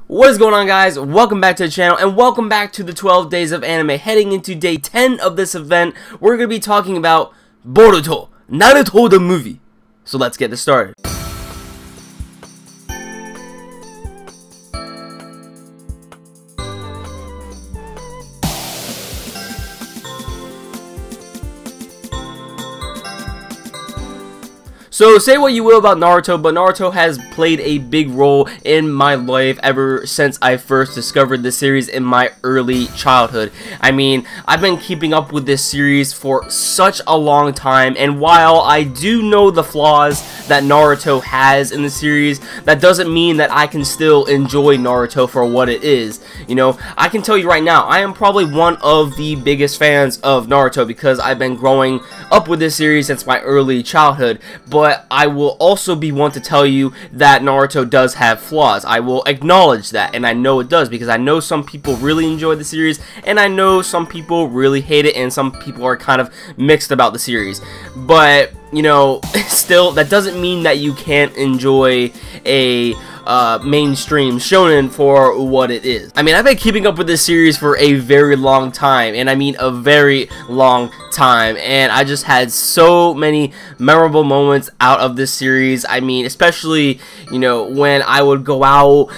What is going on, guys? Welcome back to the channel and welcome back to the 12 days of anime. Heading into day 10 of this event, we're going to be talking about Boruto, Naruto the Movie. So let's get this started. So, say what you will about Naruto, but Naruto has played a big role in my life ever since I first discovered this series in my early childhood. I mean, I've been keeping up with this series for such a long time, and while I do know the flaws that Naruto has in the series, that doesn't mean that I can still enjoy Naruto for what it is. You know, I can tell you right now, I am probably one of the biggest fans of Naruto because I've been growing up with this series since my early childhood, but I will also be one to tell you that Naruto does have flaws. I will acknowledge that, and I know it does because I know some people really enjoy the series, and I know some people really hate it, and some people are kind of mixed about the series. But, you know, still, that doesn't mean that you can't enjoy a mainstream shonen for what it is. I mean, I've been keeping up with this series for a very long time, and I mean a very long time, and I just had so many memorable moments out of this series. I mean, especially, you know, when I would go out,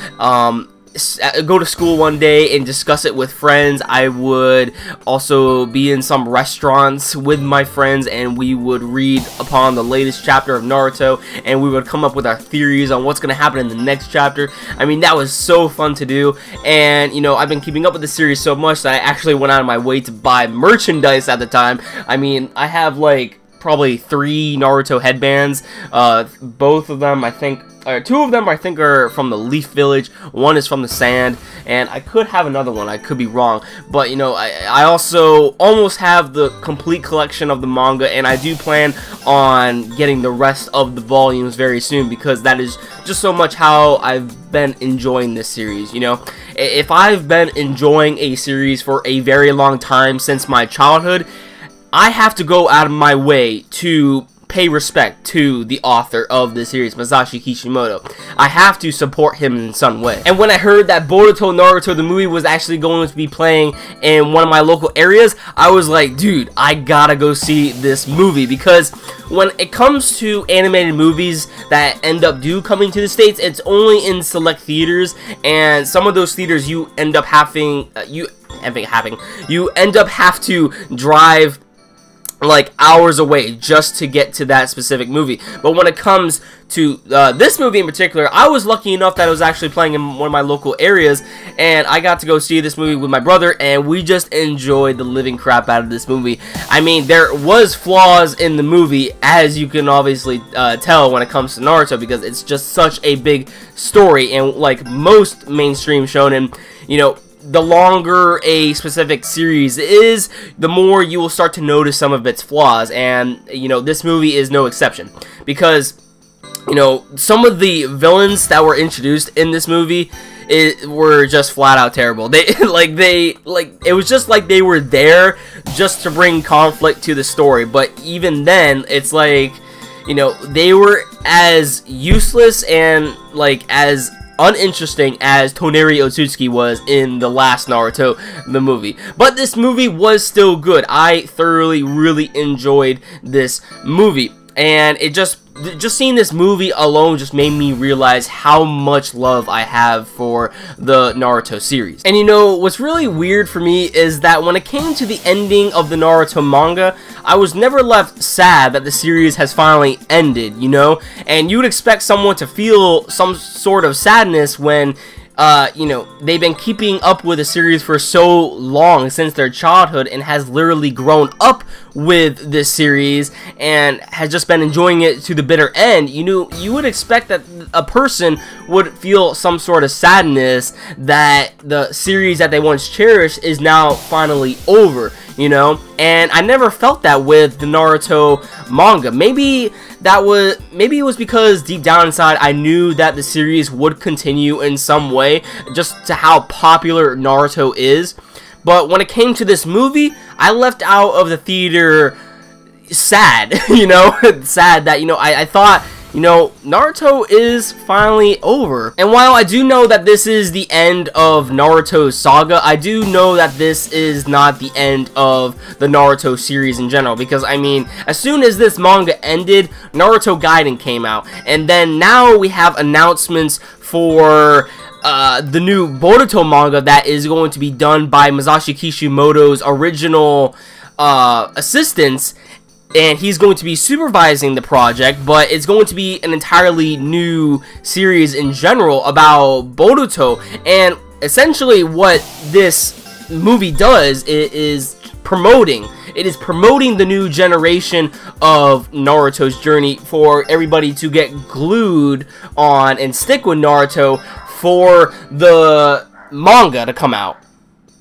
go to school one day and discuss it with friends. I would also be in some restaurants with my friends, and we would read upon the latest chapter of Naruto, and we would come up with our theories on what's going to happen in the next chapter. I mean, that was so fun to do, and, you know, I've been keeping up with the series so much that I actually went out of my way to buy merchandise at the time. I mean, I have, like, probably 3 Naruto headbands. Both of them, I think, 2 of them I think are from the Leaf Village, 1 is from the Sand, and I could have another one, I could be wrong, but, you know, I also almost have the complete collection of the manga, and I do plan on getting the rest of the volumes very soon, because that is just so much how I've been enjoying this series. You know, if I've been enjoying a series for a very long time since my childhood, I have to go out of my way to pay respect to the author of the series, Masashi Kishimoto. I have to support him in some way. And when I heard that Boruto Naruto the Movie was actually going to be playing in one of my local areas, I was like, dude, I gotta go see this movie, because when it comes to animated movies that end up coming to the States, it's only in select theaters, and some of those theaters you end up having, you end up have to drive like hours away just to get to that specific movie. But when it comes to this movie in particular, I was lucky enough that it was actually playing in one of my local areas, and I got to go see this movie with my brother, and we just enjoyed the living crap out of this movie. I mean, there was flaws in the movie, as you can obviously tell when it comes to Naruto, because it's just such a big story, and like most mainstream shonen, you know, the longer a specific series is, the more you will start to notice some of its flaws, and, you know, this movie is no exception, because, you know, some of the villains that were introduced in this movie were just flat out terrible. It was just like they were there just to bring conflict to the story, but even then, it's like, you know, they were as useless and, like, as uninteresting as Toneri Otsutsuki was in the last Naruto the Movie. But this movie was still good. I thoroughly really enjoyed this movie, and it just seeing this movie alone just made me realize how much love I have for the Naruto series. And, you know, what's really weird for me is that when it came to the ending of the Naruto manga, I was never left sad that the series has finally ended, you know? And you would expect someone to feel some sort of sadness when, you know, they've been keeping up with the series for so long since their childhood and has literally grown up with this series and has just been enjoying it to the bitter end. You know, you would expect that a person would feel some sort of sadness that the series that they once cherished is now finally over, you know? And I never felt that with the Naruto manga. Maybe it was because deep down inside I knew that the series would continue in some way, just to how popular Naruto is. But when it came to this movie, I left out of the theater sad, you know, sad that, you know, I thought you know, Naruto is finally over. And while I do know that this is the end of Naruto's saga, I do know that this is not the end of the Naruto series in general, because I mean, as soon as this manga ended, Naruto Gaiden came out, and then now we have announcements for the new Boruto manga that is going to be done by Masashi Kishimoto's original assistants, and he's going to be supervising the project, but it's going to be an entirely new series in general about Boruto. And essentially what this movie does is promoting the new generation of Naruto's journey, for everybody to get glued on and stick with Naruto for the manga to come out.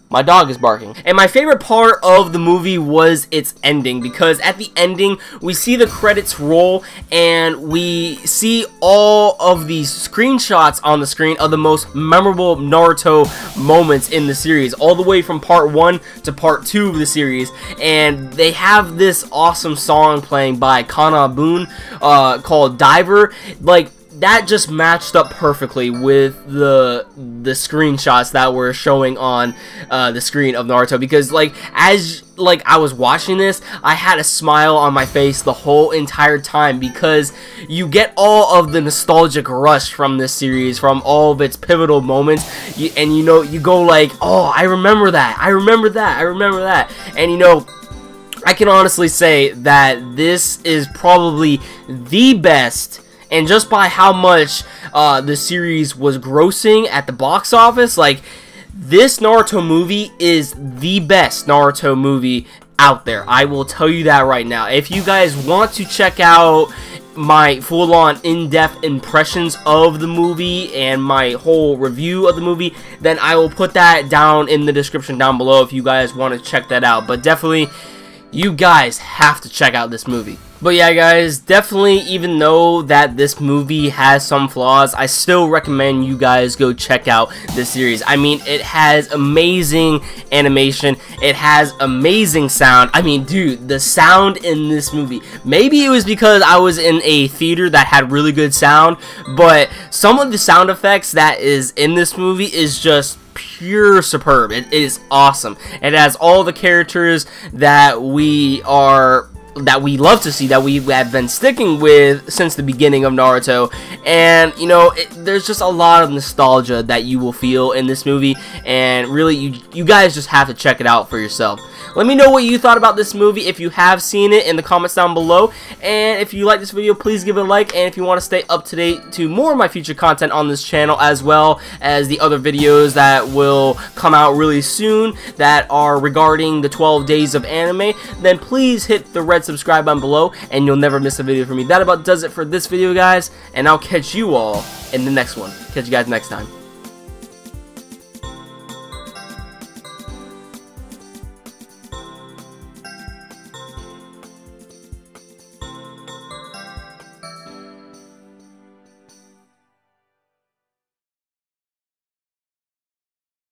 My dog is barking. And my favorite part of the movie was its ending, because at the ending we see the credits roll and we see all of these screenshots on the screen of the most memorable Naruto moments in the series, all the way from part 1 to part 2 of the series. And they have this awesome song playing by Kana Boon called Diver. Like, that just matched up perfectly with the screenshots that were showing on the screen of Naruto, because as I was watching this, I had a smile on my face the whole entire time, because you get all of the nostalgic rush from this series, from all of its pivotal moments, and you know, you go like, oh, I remember that, I remember that, I remember that. And you know, I can honestly say that this is probably the best. And just by how much the series was grossing at the box office, like, this Naruto movie is the best Naruto movie out there. I will tell you that right now. If you guys want to check out my full-on in-depth impressions of the movie and my whole review of the movie, then I will put that down in the description down below if you guys want to check that out. But definitely, you guys have to check out this movie. But yeah, guys, definitely, even though that this movie has some flaws, I still recommend you guys go check out this series. I mean, it has amazing animation, it has amazing sound. I mean, dude, the sound in this movie, maybe it was because I was in a theater that had really good sound, but some of the sound effects that is in this movie is just pure superb. It is awesome. It has all the characters that we love to see, that we have been sticking with since the beginning of Naruto. And you know, there's just a lot of nostalgia that you will feel in this movie, and really, you guys just have to check it out for yourself. Let me know what you thought about this movie if you have seen it in the comments down below. And if you like this video, please give it a like. And if you want to stay up to date to more of my future content on this channel, as well as the other videos that will come out really soon that are regarding the 12 days of anime, then please hit the red subscribe button below and you'll never miss a video from me. That about does it for this video, guys, and I'll catch you all in the next one. Catch you guys next time.